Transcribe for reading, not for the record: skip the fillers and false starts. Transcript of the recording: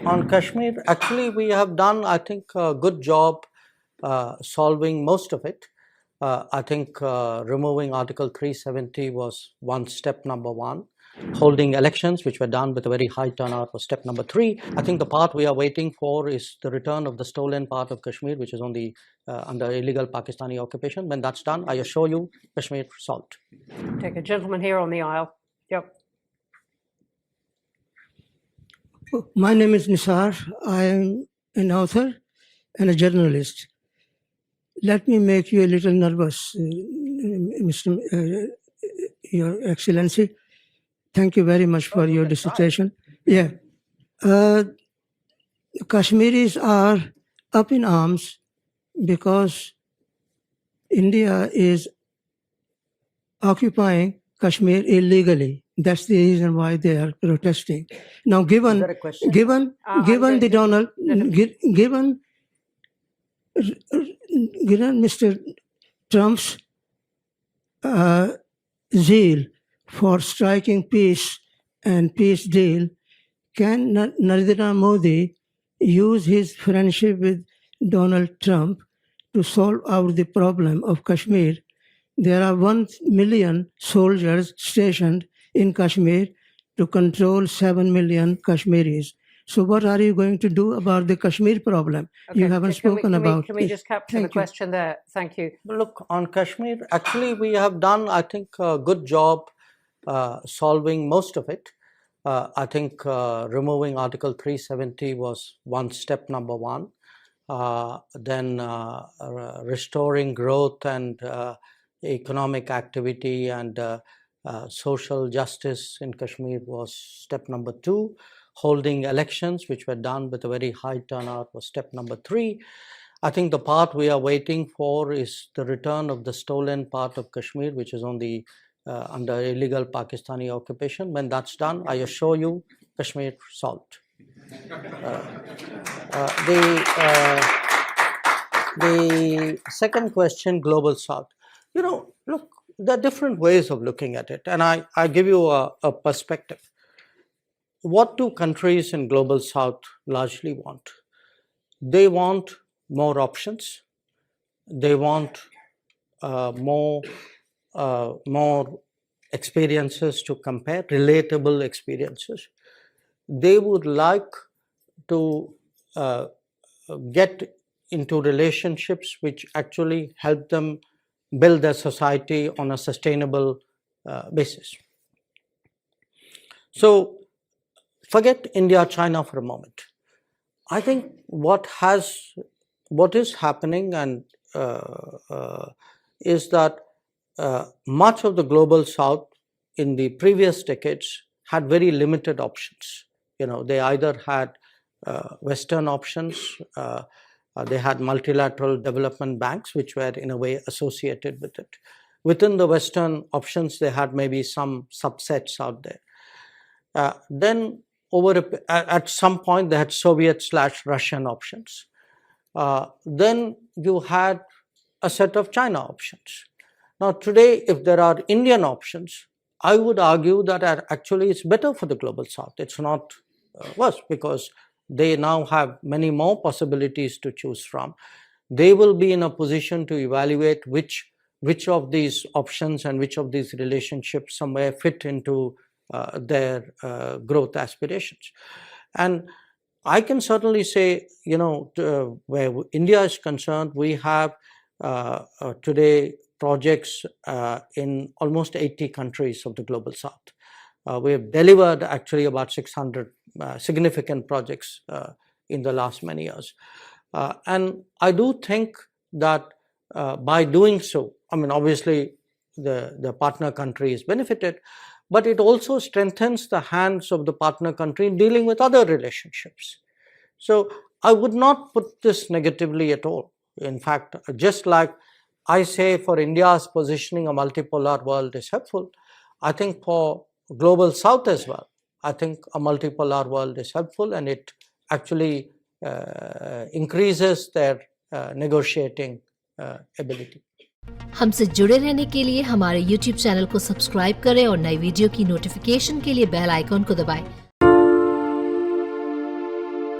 on Kashmir, actually we have done, I think, a good job solving most of it. I think removing Article 370 was step number one. Holding elections, which were done with a very high turnout, was step number 3. I think the part we are waiting for is the return of the stolen part of Kashmir, which is on the under illegal Pakistani occupation. When that's done, I assure you, Kashmir solved. Take a gentleman here on the aisle. Yep. My name is Nisar. I am an author and a journalist. Let me make you a little nervous, Your Excellency. Thank you very much for your dissertation. Yeah. Kashmiris are up in arms because India is occupying Kashmir illegally. That's the reason why they are protesting. Now, given Mr. Trump's zeal for striking peace and peace deal, can Narendra Modi use his friendship with Donald Trump to solve out the problem of Kashmir? There are 1 million soldiers stationed in Kashmir to control 7 million Kashmiris. So what are you going to do about the Kashmir problem? Okay, you haven't spoken about. Can we just capture the question there? Thank you. Look, on Kashmir, actually we have done, I think, a good job solving most of it. I think removing Article 370 was step number 1. Then restoring growth and economic activity and social justice in Kashmir was step number 2. Holding elections, which were done with a very high turnout, was step number 3. I think the part we are waiting for is the return of the stolen part of Kashmir, which is on the under illegal Pakistani occupation. When that's done, I assure you, Kashmir solved. The second question, Global South. Look, there are different ways of looking at it, and I give you a perspective. What do countries in Global South largely want? They want more options. They want more experiences to compare, relatable experiences. They would like to get into relationships which actually help them build their society on a sustainable basis. So forget India, China for a moment. I think what is happening and is that much of the Global South in the previous decades had very limited options. They either had Western options, they had multilateral development banks, which were in a way associated with it. Within the Western options, they had maybe some subsets out there. Then at some point, they had Soviet/Russian options. Then you had a set of China options. Now today, if there are Indian options, I would argue that actually it's better for the Global South. It's not worse, because they now have many more possibilities to choose from. They will be in a position to evaluate which of these options and which of these relationships somewhere fit into their growth aspirations. And I can certainly say, where India is concerned, we have today projects in almost 80 countries of the Global South. We have delivered actually about 600 significant projects in the last many years. And I do think that by doing so, obviously the partner country is benefited, but it also strengthens the hands of the partner country in dealing with other relationships. So I would not put this negatively at all. In fact, just like I say for India's positioning, a multipolar world is helpful, I think for Global South as well, I think a multipolar world is helpful, and it actually increases their negotiating ability. हमसे जुड़े रहने के लिए हमारे YouTube channel को subscribe करें और नई वीडियो की नोटिफिकेशन के लिए बेल आइकॉन को दबाएं।